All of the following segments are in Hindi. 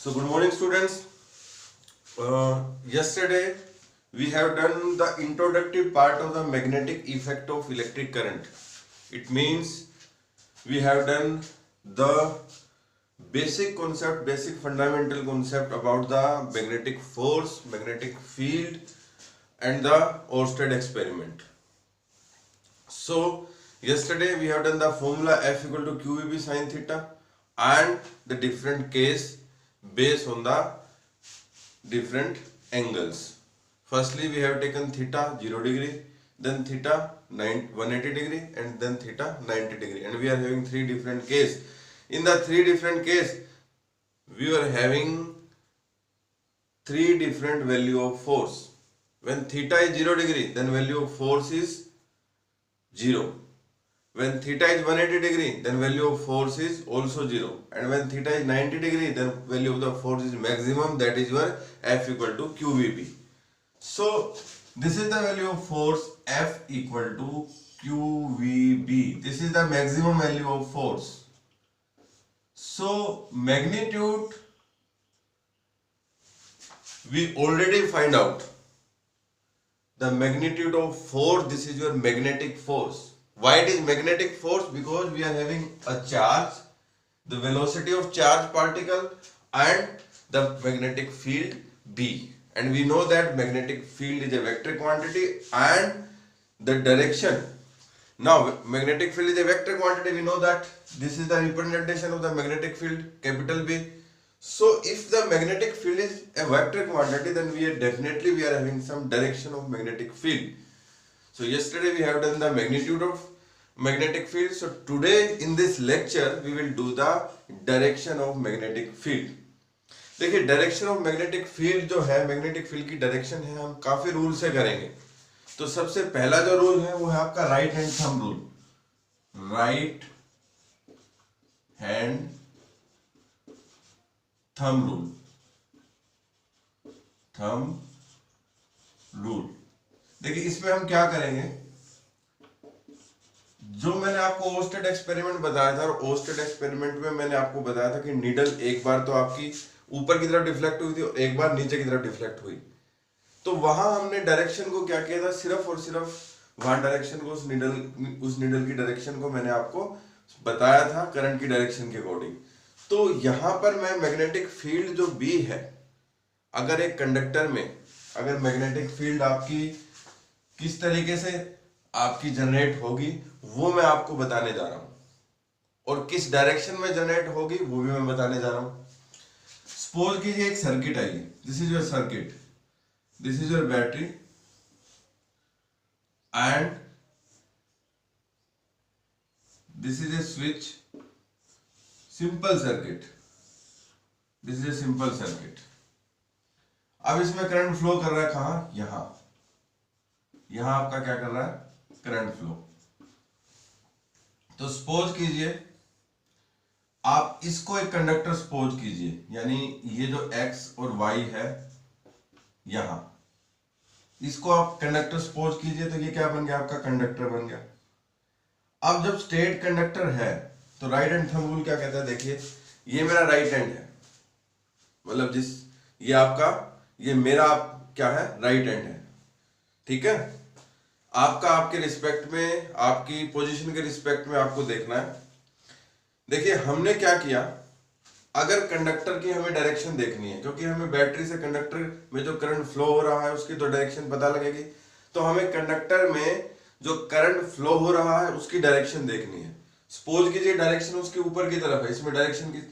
So good morning students. Yesterday we have done the introductory part of the magnetic effect of electric current. It means we have done the basic concept, basic fundamental concept about the magnetic force, magnetic field and the Oersted experiment. So yesterday we have done the formula F equal to QEB sin theta and the different case based on the different angles. Firstly we have taken theta 0 degree, then theta 180 degree and then theta 90 degree, and we are having three different case. In the three different case we were having three different value of force. When theta is 0 degree, then value of force is 0. When theta is 180 degree, then value of force is also 0. And when theta is 90 degree, then value of the force is maximum, that is your F equal to QVB. So this is the value of force F equal to QVB. This is the maximum value of force. So magnitude we already find out. The magnitude of force, this is your magnetic force. Why it is magnetic force? Because we are having a charge, the velocity of charge particle and the magnetic field B. And we know that magnetic field is a vector quantity and the direction. Now magnetic field is a vector quantity, we know that this is the representation of the magnetic field, capital B. So if the magnetic field is a vector quantity, then we are having some direction of magnetic field. So yesterday we have done the magnitude of magnetic field. So today in this lecture we will do the direction of magnetic field. देखिए डायरेक्शन ऑफ मैग्नेटिक फील्ड जो है, मैग्नेटिक फील्ड की डायरेक्शन है, हम काफी रूल से करेंगे. तो सबसे पहला जो रूल है वो है आपका right hand thumb rule. Right hand thumb rule. Thumb rule देखिए इसमें हम क्या करेंगे, जो मैंने आपको ओस्टेड एक्सपेरिमेंट बताया था, और ओस्टेड एक्सपेरिमेंट में मैंने आपको बताया था कि नीडल एक बार तो आपकी ऊपर की तरफ डिफ्लेक्ट हुई थी और एक बार नीचे की तरफ डिफ्लेक्ट हुई. तो वहां हमने डायरेक्शन को क्या किया था, सिर्फ और सिर्फ वहां डायरेक्शन को, उस नीडल की डायरेक्शन को मैंने आपको बताया था करंट की डायरेक्शन के अकॉर्डिंग. तो यहां पर मैं मैग्नेटिक फील्ड जो B है, अगर एक कंडक्टर में अगर मैग्नेटिक फील्ड आपकी किस तरीके से आपकी जनरेट होगी वो मैं आपको बताने जा रहा हूं, और किस डायरेक्शन में जनरेट होगी वो भी मैं बताने जा रहा हूं. सपोज कीजिए एक circuit I, this is your circuit, this is your battery and this is a switch. Simple circuit, this is a simple circuit. अब इसमें करंट फ्लो कर रहा है कहां, यहां आपका क्या कर रहा है, करंट फ्लो. तो सपोज कीजिए आप इसको एक कंडक्टर सपोज कीजिए, यानी ये जो x और y है यहां, इसको आप कंडक्टर सपोज कीजिए. तो ये क्या बन गया, आपका कंडक्टर बन गया. अब जब स्टेट कंडक्टर है तो राइट हैंड थंब रूल क्या कहता है, देखिए ये मेरा राइट हैंड है, मतलब ये आपका, ये मेरा क्या है, राइट हैंड है. ठीक है, आपका आपके रिस्पेक्ट में, आपकी पोजीशन के रिस्पेक्ट में आपको देखना है. देखिए हमने क्या किया, अगर कंडक्टर की हमें डायरेक्शन देखनी है, क्योंकि हमें बैटरी से कंडक्टर में जो करंट फ्लो हो रहा है उसकी तो डायरेक्शन पता लगेगी, तो हमें कंडक्टर में जो करंट फ्लो हो रहा है उसकी डायरेक्शन देखनी है. सपोज कीजिए डायरेक्शन उसके ऊपर की तरफ है, इसमें डायरेक्शन की,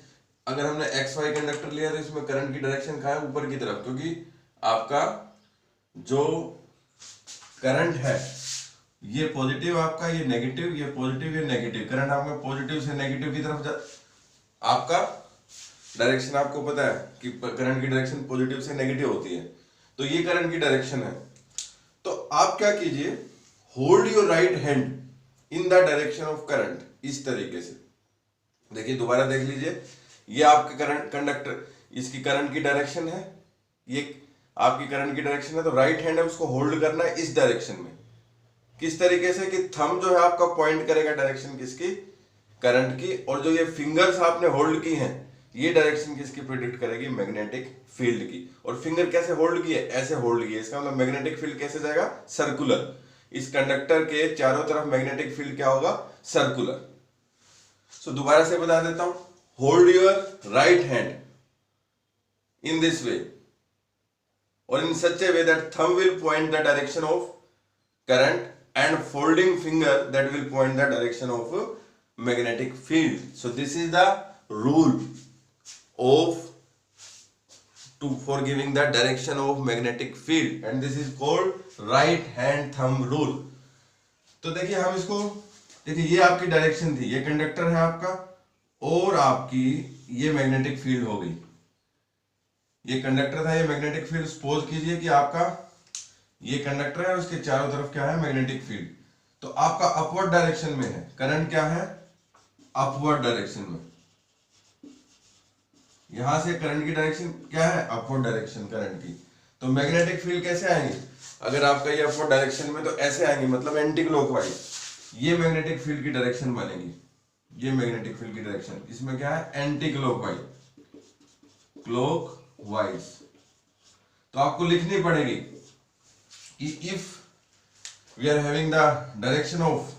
अगर हमने XY कंडक्टर लिया तो इसमें करंट की डायरेक्शन कहाँ है, ऊपर की तरफ, क्योंकि आपका जो करंट है ये पॉजिटिव आपका, ये नेगेटिव, ये पॉजिटिव, ये नेगेटिव. करंट आपका पॉजिटिव से नेगेटिव की तरफ आपका डायरेक्शन आपको पता है कि करंट की डायरेक्शन पॉजिटिव से नेगेटिव होती है. तो ये करंट की डायरेक्शन है. तो आप क्या कीजिए, hold your right hand in the direction of current, इस तरीके से. देखिए दोबारा देख लीजिए, ये आपके करंट कंडक्टर, इसकी करंट की डायरेक्शन है, ये आपकी करंट की डायरेक्शन है. तो राइट हैंड है उसको होल्ड करना है इस डायरेक्शन में. किस तरीके से कि थंब जो है आपका पॉइंट करेगा डायरेक्शन किसकी, करंट की, और जो ये फिंगर्स आपने होल्ड की हैं ये डायरेक्शन किसकी प्रिडिक्ट करेगी, मैग्नेटिक फील्ड की। और फिंगर कैसे होल्ड की है, ऐसे होल्ड की है, इसका मतलब मैग्नेटिक फील्ड कैसे जाएगा, सर्कुलर। इस कंडक्टर के चारों तरफ मैग्नेटिक फील्ड क्या होगा, सर्कुलर। सो दोबारा से बता देता हूं, hold your right hand in this way or in such a way that thumb will point the direction of current and folding finger that will point the direction of magnetic field. So this is the rule of for giving the direction of magnetic field and this is called right hand thumb rule. तो देखिए हम इसको, देखिए ये आपकी डायरेक्शन थी, ये कंडक्टर है आपका और आपकी ये मैग्नेटिक फील्ड हो गई। ये कंडक्टर था, ये मैग्नेटिक फील्ड। सपोज कीजिए कि आपका ये कंडक्टर है, उसके चारों तरफ क्या है, मैग्नेटिक फील्ड। तो आपका अपवर्ड डायरेक्शन में है, करंट क्या है, अपवर्ड डायरेक्शन में। यहां से करंट की डायरेक्शन क्या है, अपवर्ड डायरेक्शन करंट की। तो मैग्नेटिक फील्ड कैसे आएंगे, अगर आपका ये अपवर्ड डायरेक्शन में, तो ऐसे आएंगे, मतलब एंटी क्लॉकवाइज। ये मैग्नेटिक फील्ड की डायरेक्शन बनेगी, ये मैग्नेटिक फील्ड की डायरेक्शन, इसमें क्या है, एंटी क्लॉकवाइज, क्लॉक वाइज। तो आपको लिखनी पड़ेगी कि if we are having the direction of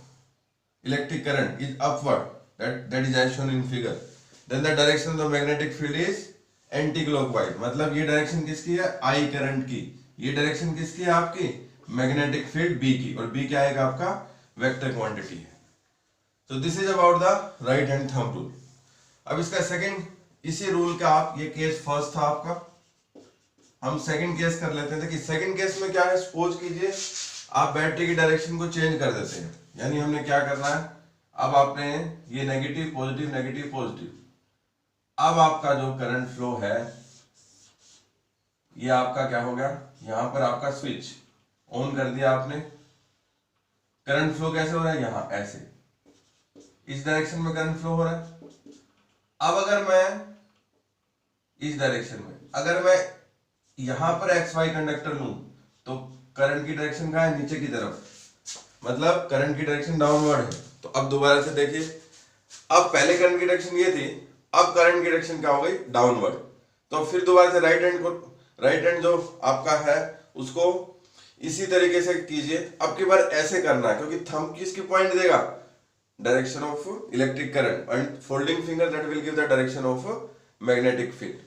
electric current is upward, that is as shown in figure, then the direction of the magnetic field is anti clockwise. मतलब ये डायरेक्शन किसकी है, आई करंट की। ये डायरेक्शन किसकी है, आपकी मैग्नेटिक फील्ड बी की, और बी क्या आएगा, आपका वेक्टर क्वांटिटी है। तो this is about the right hand thumb rule. अब इसका सेकंड, इसी रूल का आप, ये केस फर्स्ट था आपका, हम सेकंड केस कर लेते हैं। कि सेकंड केस में क्या है, सपोज कीजिए आप बैटरी की डायरेक्शन को चेंज कर देते हैं। यानी हमने क्या करना है, अब आपने ये नेगेटिव पॉजिटिव नेगेटिव पॉजिटिव, अब आपका जो करंट फ्लो है ये आपका क्या हो गया, यहां पर आपका स्विच ऑन कर दिया आपने। करंट फ्लो कैसे हो रहा है, यहां ऐसे, इस डायरेक्शन में करंट फ्लो हो रहा है। अब अगर मैं इस डायरेक्शन में, अगर मैं यहां पर एक्स वाई कंडक्टर लूं, तो करंट की डायरेक्शन कहां है, नीचे की तरफ, मतलब करंट की डायरेक्शन डाउनवर्ड है। तो अब दोबारा से देखिए, अब पहले करंट की डायरेक्शन ये थी, अब करंट की डायरेक्शन क्या हो गई, डाउनवर्ड। तो फिर दोबारा से राइट हैंड जो आपका है उसको इसी तरीके से कीजिए। अब की बार ऐसे करना है, क्योंकि थंब किसकी पॉइंट देगा, direction of electric current, and folding finger that will give the direction of magnetic field.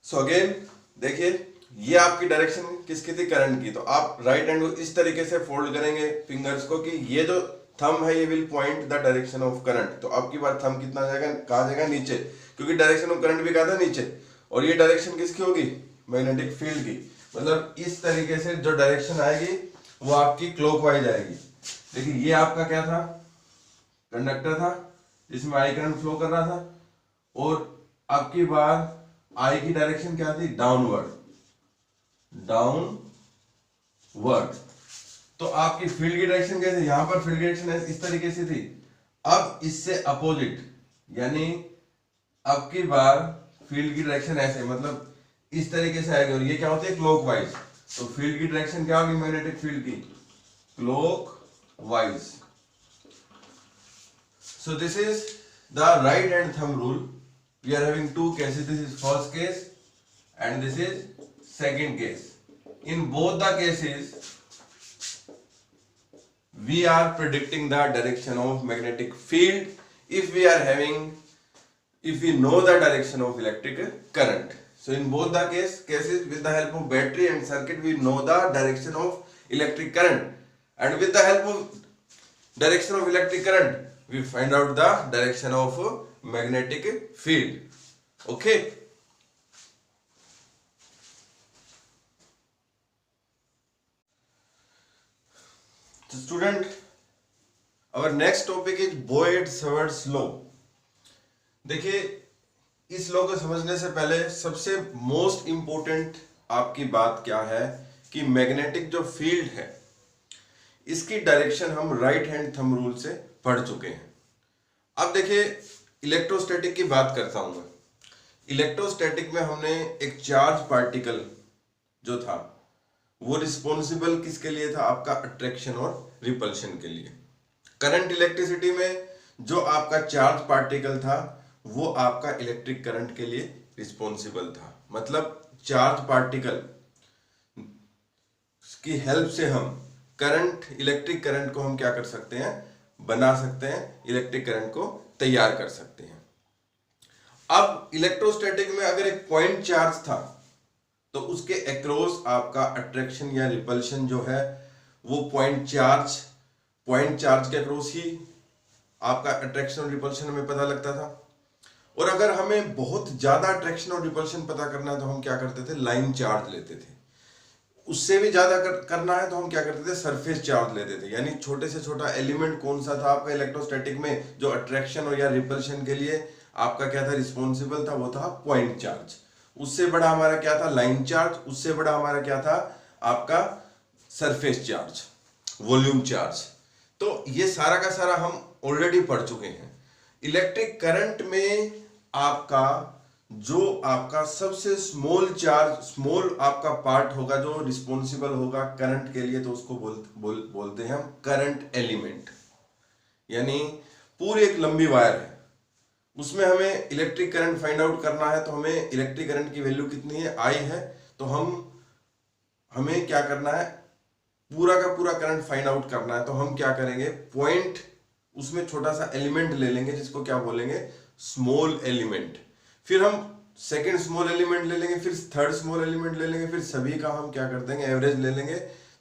So again देखिए, ये आपकी डायरेक्शन किसकी थी, करंट की। तो आप राइट हैंड को इस तरीके से फोल्ड करेंगे फिंगर्स को, कि ये जो थंब है ये will point the direction of current. तो आपकी बार थंब कितना जाएगा, कहां जाएगा, नीचे, क्योंकि डायरेक्शन ऑफ करंट भी कहा था नीचे। और ये डायरेक्शन किसकी होगी, मैग्नेटिक फील्ड की। मतलब इस तरीके से जो डायरेक्शन आएगी वो आपकी क्लॉकवाइज आएगी। देखिए ये आपका क्या था, कंडक्टर था जिसमें आई करंट फ्लो कर रहा था, और आपकी बार आई की डायरेक्शन क्या थी, डाउनवर्ड। तो आपकी फील्ड की डायरेक्शन कैसे, यहां पर फील्ड की डायरेक्शन इस तरीके से थी, अब इससे अपोजिट, यानी अब की बार फील्ड की डायरेक्शन ऐसे, मतलब इस तरीके से आएगी, और ये क्या होती है, क्लॉकवाइज। तो फील्ड की डायरेक्शन क्या होगी, मैग्नेटिक फील्ड की, clockwise. So this is the right hand thumb rule. We are having two cases. This is first case and this is second case. In both the cases, we are predicting the direction of magnetic field if we know the direction of electric current. So in both the cases, with the help of battery and circuit, we know the direction of electric current, and with the help of direction of electric current, we find out the direction of magnetic field. Okay. So student, our next topic is Boyd-Saward's law. देखिए इस लॉ को समझने से पहले सबसे मोस्ट इंपोर्टेंट आपकी बात क्या है कि मैग्नेटिक जो फील्ड है इसकी डायरेक्शन हम राइट हैंड थंब रूल से पढ़ चुके हैं। अब देखिए इलेक्ट्रोस्टैटिक की बात करता हूं मैं। इलेक्ट्रोस्टैटिक में हमने एक चार्ज पार्टिकल जो था वो रिस्पॉन्सिबल किसके लिए था, आपका अट्रैक्शन और रिपल्शन के लिए। करंट इलेक्ट्रिसिटी में जो आपका चार्ज पार्टिकल था वो आपका इलेक्ट्रिक करंट के लिए रिस्पॉन्सिबल था। मतलब चार्ज पार्टिकल की हेल्प से हम करंट, इलेक्ट्रिक करंट को हम क्या कर सकते हैं, बना सकते हैं, इलेक्ट्रिक करंट को तैयार कर सकते हैं। अब इलेक्ट्रोस्टैटिक में अगर एक पॉइंट चार्ज था तो उसके अक्रॉस आपका अट्रैक्शन या रिपल्शन जो है वो पॉइंट चार्ज के अक्रॉस ही आपका अट्रैक्शन और रिपल्शन हमें पता लगता था। और अगर हमें बहुत ज्यादा अट्रैक्शन और रिपल्शन पता करना है तो हम क्या करते थे, लाइन चार्ज लेते थे। उससे भी ज्यादा करना है तो हम क्या करते थे, सरफेस चार्ज लेते थे। यानी छोटे से छोटा एलिमेंट कौन सा था आपका इलेक्ट्रोस्टैटिक में जो अट्रैक्शन और या रिपल्शन के लिए आपका क्या था, रिस्पॉन्सिबल था, वो था पॉइंट चार्ज। उससे बड़ा हमारा क्या था, लाइन चार्ज। उससे बड़ा हमारा क्या था, आपका सरफेस चार्ज, वॉल्यूम चार्ज। तो ये सारा का सारा हम ऑलरेडी पढ़ चुके हैं। इलेक्ट्रिक करंट में आपका जो आपका सबसे स्मॉल आपका पार्ट होगा जो रिस्पॉन्सिबल होगा करंट के लिए, तो उसको बोलते हैं हम करंट एलिमेंट। यानी पूरी एक लंबी वायर है, उसमें हमें इलेक्ट्रिक करंट फाइंड आउट करना है। तो हमें इलेक्ट्रिक करंट की वैल्यू कितनी है, I है। तो हमें क्या करना है, पूरा का पूरा करंट फाइंड आउट करना है। तो हम क्या करेंगे, पॉइंट उसमें छोटा सा एलिमेंट ले लेंगे जिसको क्या बोलेंगे, स्मॉल एलिमेंट। फिर हम सेकंड स्मॉल एलिमेंट ले लेंगे, फिर थर्ड स्मॉल एलिमेंट ले लेंगे, फिर सभी का हम क्या कर देंगे, एवरेज ले लेंगे।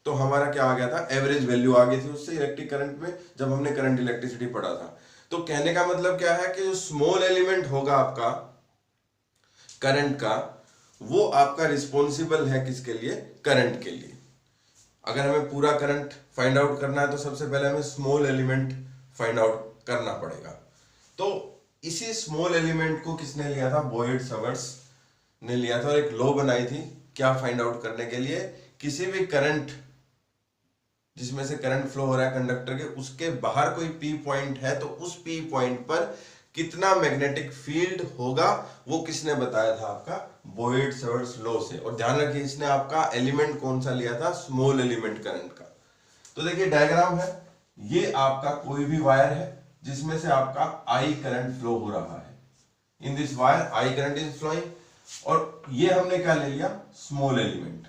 तो हमारा क्या आ गया था, एवरेज वैल्यू आ गई थी उससे इलेक्ट्रिक करंट में, जब हमने करंट इलेक्ट्रिसिटी पढ़ा था। तो कहने का मतलब क्या है कि जो स्मॉल एलिमेंट होगा आपका करंट का, वो आपका रिस्पॉन्सिबल है किसके लिए, करंट के लिए। अगर हमें पूरा करंट फाइंड आउट करना है तो सबसे पहले हमें स्मॉल एलिमेंट फाइंड आउट करना पड़ेगा। तो इसी स्मॉल एलिमेंट को किसने लिया था, बॉयड-सवर्स ने लिया था और एक लॉ बनाई थी क्या फाइंड आउट करने के लिए, किसी भी करंट जिसमें से करंट फ्लो हो रहा है कंडक्टर के, उसके बाहर कोई पी पॉइंट है तो उस पी पॉइंट पर कितना मैग्नेटिक फील्ड होगा, वो किसने बताया था, आपका बॉयड-सवर्स लॉ से। और ध्यान रखिए इसने आपका एलिमेंट कौन सा लिया था, स्मॉल एलिमेंट करंट का। तो देखिए डायग्राम है, ये आपका कोई भी वायर है जिसमें से आपका I करंट फ्लो हो रहा है। In this wire I current is flowing, और ये हमने क्या ले लिया, स्मॉल एलिमेंट।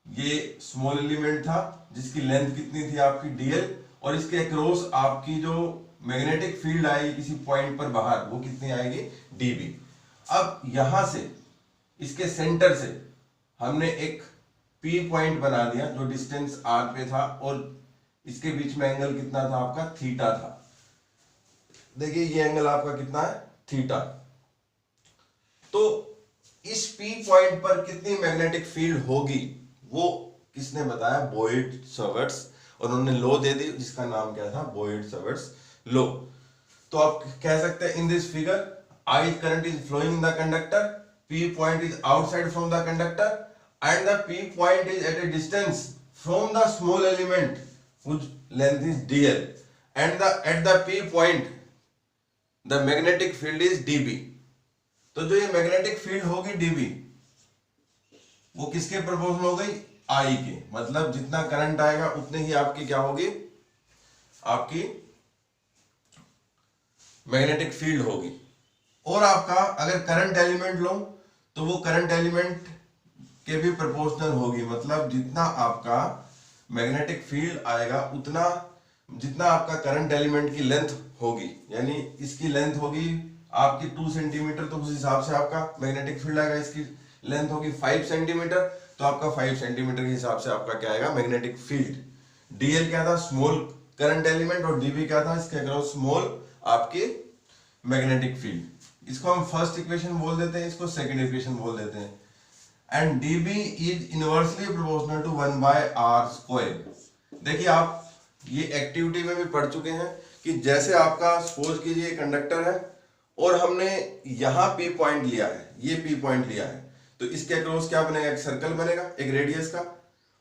ये स्मॉल एलिमेंट था जिसकी लेंथ कितनी थी आपकी dl, और इसके अक्रॉस आपकी जो मैग्नेटिक फील्ड आएगी किसी पॉइंट पर बाहर, वो कितनी आएगी, dB। अब यहां से इसके सेंटर से हमने एक P पॉइंट बना दिया जो डिस्टेंस r पे था, और इसके बीच में एंगल कितना था आपका, थीटा था। देखिए ये एंगल आपका कितना है, थीटा। तो इस P पॉइंट पर कितनी मैग्नेटिक फील्ड होगी वो किसने बताया, बॉयड-सवर्स, और उन्होंने लॉ दे दी जिसका नाम क्या था, बॉयड-सवर्स लॉ। तो आप कह सकते हैं in this figure I current is flowing in the conductor, P point is outside from the conductor, and the P point is at a distance from the small element whose length is dl, and at the P point the magnetic field is dB। तो जो ये मैग्नेटिक फील्ड होगी dB, वो किसके प्रोपोर्शनल हो गई, I के। मतलब जितना करंट आएगा उतने ही आपकी क्या होगी, आपकी मैग्नेटिक फील्ड होगी। और आपका अगर करंट एलिमेंट लो तो वो करंट एलिमेंट के भी प्रोपोर्शनल होगी। मतलब जितना आपका मैग्नेटिक फील्ड आएगा उतना, जितना आपका करंट एलिमेंट की लेंथ होगी, यानी इसकी लेंथ होगी आपकी 2 सेंटीमीटर, तो उस हिसाब से आपका मैग्नेटिक फील्ड आएगा। इसकी लेंथ होगी 5 सेंटीमीटर, तो आपका 5 सेंटीमीटर के हिसाब से आपका क्या आएगा, मैग्नेटिक फील्ड। डीएल क्या था, स्मॉल करंट एलिमेंट, और डीबी क्या था, इसके अक्रॉस स्मॉल आपकी मैग्नेटिक फील्ड। इसको हम फर्स्ट इक्वेशन बोल देते हैं, इसको सेकंड इक्वेशन बोल देते हैं। And dB is inversely proportional to 1/r²। देखिए आप ये एक्टिविटी में भी पढ़ चुके हैं कि जैसे आपका सपोज कीजिए कंडक्टर है और हमने यहाँ P पॉइंट लिया है, ये P पॉइंट लिया है, तो इसके अक्रॉस क्या बनेगा, एक सर्कल बनेगा एक रेडियस का।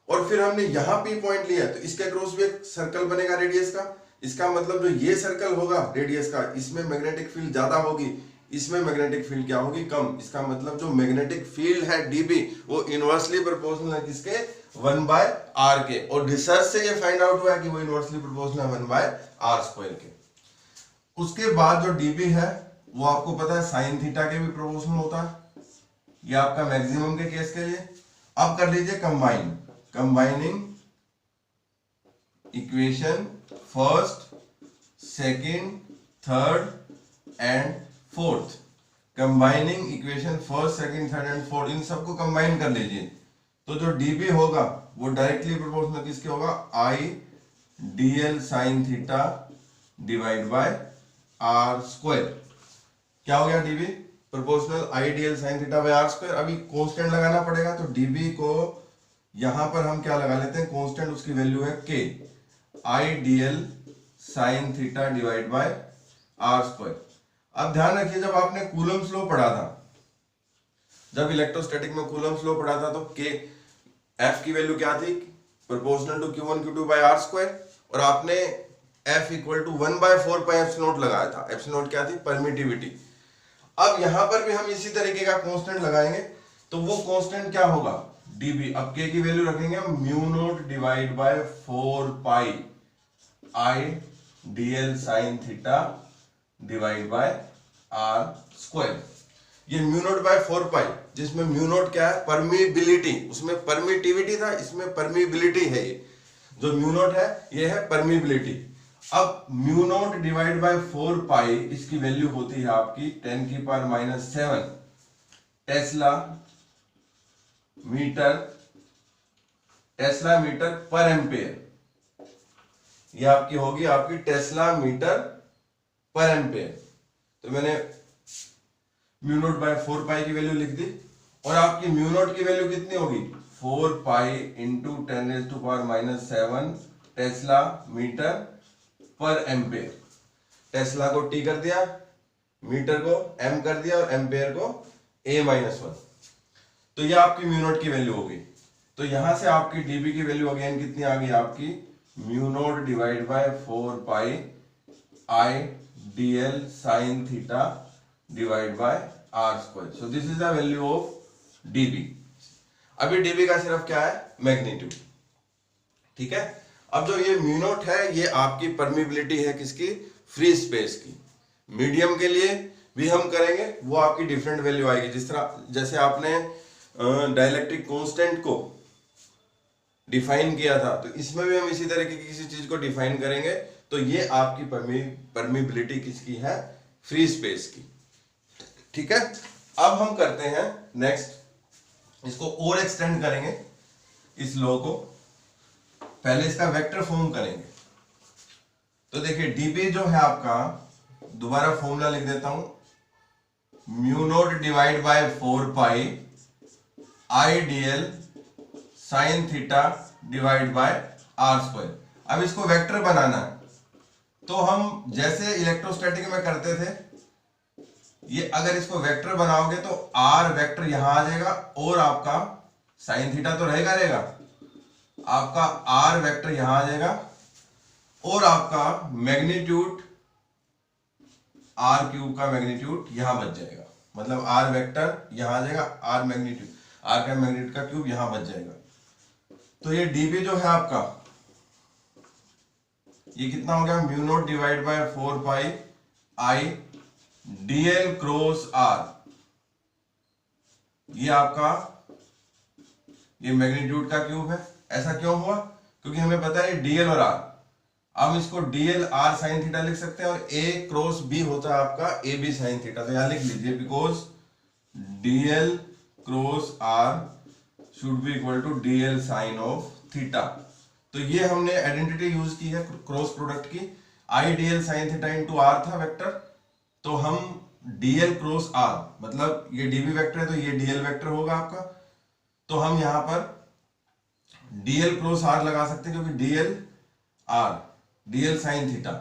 और फिर हमने यहाँ P पॉइंट लिया है तो इसके अक्रॉस भी एक सर्कल बनेगा रेडियस का। इसका मतलब जो ये सर्कल होगा रेडियस का, इसमें मैग्नेटिक फील्ड ज्यादा होगी, इसमें मैग्नेटिक फील्ड क्या होगी, कम। इसका मतलब जो मैग्नेटिक फील्ड है dB वो इनवर्सली प्रोपोर्शनल है किसके, 1/r के। और रिसर्च से ये फाइंड आउट हुआ है कि वो इनवर्सली प्रोपोर्शनल है 1/r² के। उसके बाद जो dB है वो आपको पता है साइन थीटा के भी प्रोपोर्शनल होता है, ये आपका मैक्सिमम के केस के लिए। अब कर लीजिए combining equation first, second, third and fourth. Combining equation first, second, third and fourth, इन सबको कंबाइन कर लीजिए। तो जो dB होगा वो डायरेक्टली प्रोपोर्शनल किसके होगा, I dl sine theta divide by are square. क्या हो गया dB proportional I dl sine theta by are square. अभी कांस्टेंट लगाना पड़ेगा, तो dB को यहां पर हम क्या लगा लेते हैं, कांस्टेंट, उसकी वैल्यू है k, I dl sine theta divide by are square. अब ध्यान रखिए, जब आपने कूलम्स लॉ पढ़ा था, जब इलेक्ट्रोस्टैटिक में कूलम्स लॉ पढ़ा था, तो k f की वैल्यू क्या थी, proportional to q1 q2 by are square, और आपने f equal to 1/4 pi epsilon लगाया था। एप्सिलॉन क्या थी, परमिटिविटी। अब यहां पर भी हम इसी तरीके का कांस्टेंट लगाएंगे, तो वो कांस्टेंट क्या होगा, dB। अब k की वैल्यू रखेंगे हम mu naught divide by 4 pi I dl sine theta divide by are square. ये म्यू नॉट बाय 4 पाई, जिसमें म्यू नॉट क्या है, परमिबिलिटी, उसमें परमिटिविटी था, इसमें परमिबिलिटी है। ये जो म्यू नॉट है ये है परमिबिलिटी। अब म्यू नॉट डिवाइड बाय 4 पाई, इसकी वैल्यू होती है आपकी 10⁻⁻7 टेस्ला मीटर पर एम्पेयर। ये आपकी होगी आपकी टेस्ला मीटर पर एम्पेयर। तो मैंने म्यू नॉट बाय 4 पाई की वैल्यू लिख दी, और आपकी म्यू नॉट की वैल्यू कितनी होगी, 4 pi into 10⁻⁷ tesla metre per ampere. Tesla को टी कर दिया, मीटर को एम कर दिया, और एम्पेयर को a-1। तो ये आपकी म्यू नॉट की वैल्यू होगी। तो यहां से आपकी dB की वैल्यू अगेन कितनी आ गई आपकी, mu naught divide by 4 pi I dl sine theta divide by are square. So this is the value of dB। अभी dB का सिर्फ क्या है, मैग्नीट्यूड। ठीक है। अब जो ये म्यू नॉट है, ये आपकी परमिबिलिटी है किसकी, फ्री स्पेस की। मीडियम के लिए भी हम करेंगे, वो आपकी डिफरेंट वैल्यू आएगी। जिस तरह जैसे आपने डाइलेक्ट्रिक कांस्टेंट को डिफाइन किया था, तो इसमें भी हम इसी तरीके की किसी चीज को डिफाइन करेंगे। तो ये आपकी परमिबिलिटी किसकी है, फ्री स्पेस की। ठीक है। अब हम करते हैं नेक्स्ट, इसको और एक्सटेंड करेंगे इस लॉ को। पहले इसका वेक्टर फॉर्म करेंगे। तो देखिए dB जो है आपका, दोबारा फॉर्मूला लिख देता हूं, mu naught divide by 4 pi I dl sine theta divide by are square. अब इसको वेक्टर बनाना है, तो हम जैसे इलेक्ट्रोस्टैटिक में करते थे, ये अगर इसको वेक्टर बनाओगे तो आर वेक्टर यहां आ जाएगा, और आपका साइन थीटा तो रहेगा, आपका आर वेक्टर यहां आ जाएगा, और आपका मैग्नीट्यूड आर क्यूब का मैग्नीट्यूड यहां बच जाएगा। मतलब आर वेक्टर यहां आ जाएगा, आर मैग्नीट्यूड, आर का मैग्नीट्यूड का क्यूब यहां बच जाएगा। तो ये dB जो है आपका, ये कितना हो गया, mu naught divide by 4 pi I dl cross r। ये आपका ये मैग्नीट्यूड का क्यूब है। ऐसा क्यों हुआ, क्योंकि हमें पता है dl और r। हम इसको dl r साइन थीटा लिख सकते हैं, और a क्रॉस b होता है आपका ab साइन थीटा। तो यहां लिख लीजिए, because dl cross r should be equal to dl sine of theta. तो ये हमने आइडेंटिटी यूज की है क्रॉस प्रोडक्ट की। I dl sine theta into R था वेक्टर, तो हम dl क्रॉस r, मतलब ये dB वेक्टर है तो ये dl वेक्टर होगा आपका। तो हम यहां पर dl क्रॉस r लगा सकते हैं, क्योंकि dl साइन थीटा।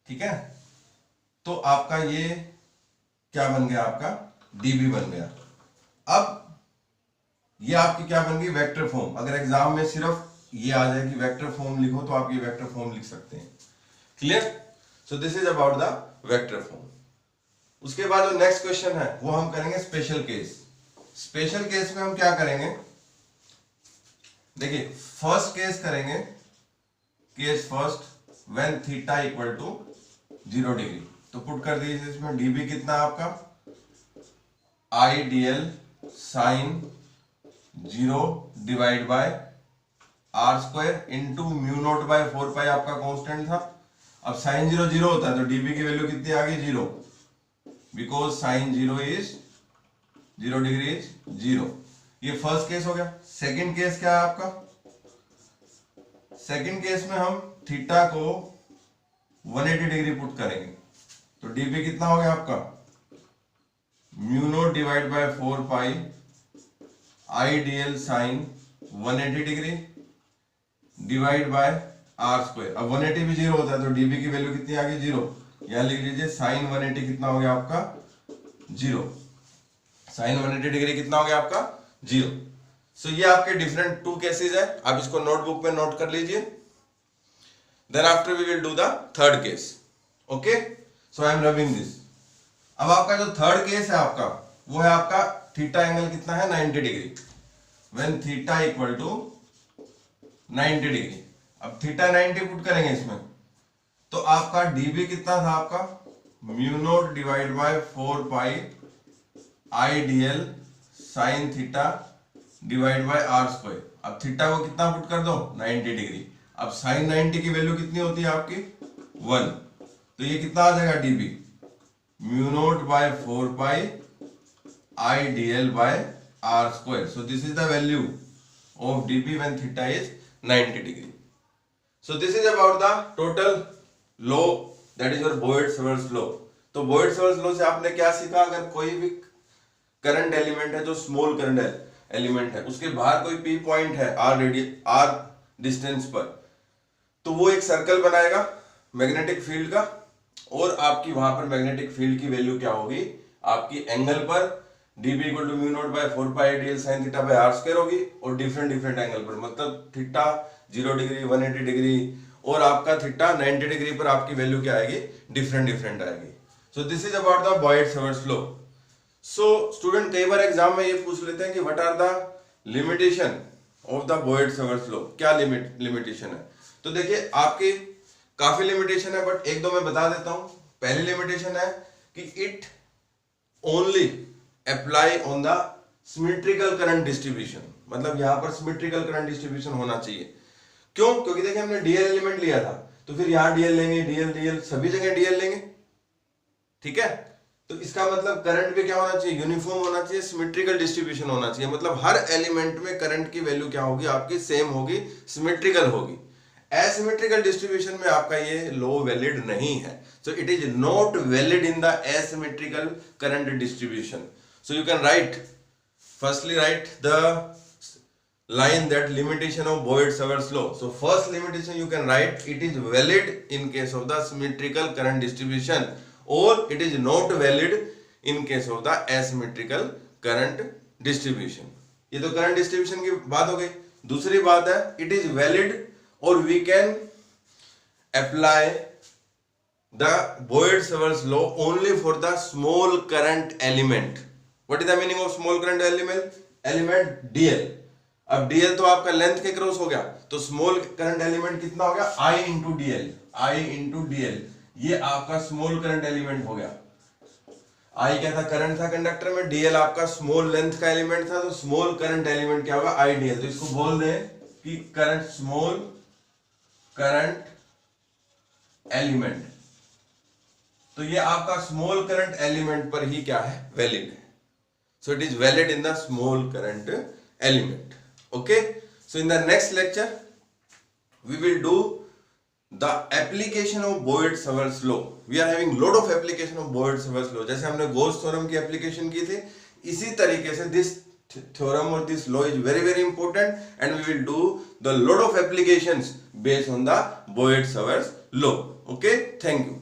ठीक है। तो आपका ये क्या बन गया, आपका dB बन गया। अब ये आपकी क्या बन गई, वेक्टर फॉर्म। अगर एग्जाम में सिर्फ ये आ जाए कि वेक्टर फॉर्म लिखो, तो आप ये वेक्टर फॉर्म लिख सकते हैं। Clear. So this is about the vector form. उसके बाद जो नेक्स्ट क्वेश्चन है वो हम करेंगे स्पेशल केस। स्पेशल केस में हम क्या करेंगे, देखिए फर्स्ट केस करेंगे, case first when theta equal to 0 degree. तो पुट कर दीजिए इसमें dB कितना आपका IDL sine 0 divide by are square into mu naught by 4 pi आपका कांस्टेंट था। अब साइन 0 0 होता है तो dB की वैल्यू कितनी आ गई 0, because sign 0 is 0 degree is 0। ये फर्स्ट केस हो गया। सेकंड केस क्या है आपका? सेकंड केस में हम थीटा को 180 डिग्री पुट करेंगे तो dB कितना हो गया आपका mu naught divide by 4 pi IDL sine 180 degree divide by are square. अब 180 भी 0 होता है तो dB की वैल्यू कितनी आ गई 0। यहां लिख लीजिए साइन 180 कितना हो गया आपका 0। साइन 180 डिग्री कितना हो गया आपका 0। सो ये आपके डिफरेंट टू केसेस है, आप इसको नोटबुक पे नोट कर लीजिए। Then after we will do the third case. Okay, so I am rubbing this. अब आपका जो थर्ड केस है आपका वो है आपका थीटा एंगल कितना है 90 degree, when theta equal to 90 degree. अब थीटा 90 पुट करेंगे इसमें तो आपका dB कितना था आपका mu naught divide by 4 pi IDL sine theta divide by are square. अब थीटा को कितना पुट कर दो 90 डिग्री। अब साइन 90 की वैल्यू कितनी होती है आपकी 1, तो ये कितना आ जाएगा dB mu naught by 4 pi IDL by are square. So this is the value of dB when theta is 90 degree. So this is about the total law, that is your Biot Savart law. तो बोयड-सावर्त लॉ से आपने क्या सीखा? अगर कोई भी करंट एलिमेंट है जो स्मॉल करंट एलिमेंट है, उसके बाहर कोई P पॉइंट है R डिस्टेंस पर, तो वो एक सर्कल बनाएगा मैग्नेटिक फील्ड का, और आपकी वहां पर मैग्नेटिक फील्ड की वैल्यू क्या होगी आपकी एंगल पर dB equal to mu naught by 4 pi IDL sine theta by are square होगी, और डिफरेंट एंगल पर, मतलब थीटा 0 डिग्री 180 डिग्री और आपका थीटा 90 डिग्री पर आपकी वैल्यू क्या आएगी डिफरेंट आएगी। So this is about the Biot Savart law. So student कई बार एग्जाम में ये पूछ लेते हैं कि what are the limitation of the Biot Savart law, क्या लिमिटेशन है? तो देखिए आपकी काफी लिमिटेशन है, बट एक दो मैं बता देता हूं। पहली लिमिटेशन है कि it only apply on the symmetrical current distribution, मतलब यहां पर सिमेट्रिकल करंट डिस्ट्रीब्यूशन होना चाहिए। क्यों? क्योंकि देखिए हमने डीएल एलिमेंट लिया था, तो फिर यहां डीएल लेंगे, डीएल सभी जगह डीएल लेंगे, ठीक है? तो इसका मतलब करंट भी क्या होना चाहिए यूनिफॉर्म होना चाहिए, सिमेट्रिकल डिस्ट्रीब्यूशन होना चाहिए, मतलब हर एलिमेंट में करंट की वैल्यू क्या होगी आपकी सेम होगी, सिमेट्रिकल होगी। एसिमेट्रिकल डिस्ट्रीब्यूशन में आपका ये लॉ वैलिड नहीं है, so it is not valid in the asymmetrical current distribution. So you can write, firstly right the line that limitation of Boyd-Savart's law. So first limitation you can write, it is valid in case of the symmetrical current distribution, or it is not valid in case of the asymmetrical current distribution. ये तो करंट डिस्ट्रीब्यूशन की बात हो गई। दूसरी बात है it is valid or we can apply the Boyd-Savart's law only for the small current element. What is the meaning of small current element? DL। अब dl तो आपका लेंथ के क्रॉस हो गया, तो स्मॉल करंट एलिमेंट कितना हो गया I इंटू dl, ये आपका स्मॉल करंट एलिमेंट हो गया। I क्या था करंट था कंडक्टर में, dl आपका स्मॉल लेंथ का एलिमेंट था, तो स्मॉल करंट एलिमेंट क्या होगा IDL। तो इसको बोल दें कि करंट स्मॉल करंट एलिमेंट, तो ये आपका स्मॉल करंट एलिमेंट पर ही क्या है वैलिड है। So it is valid in the small current element. Okay, so in the next lecture we will do the application of Boyd-Savart's law. We are having lot of application of Boyd-Savart's law. जैसे हमने Gauss theorem की application की थी, इसी तरीके से this theorem or this law is very important, and we will do the lot of applications based on the Boyd-Savart's law. Okay, thank you.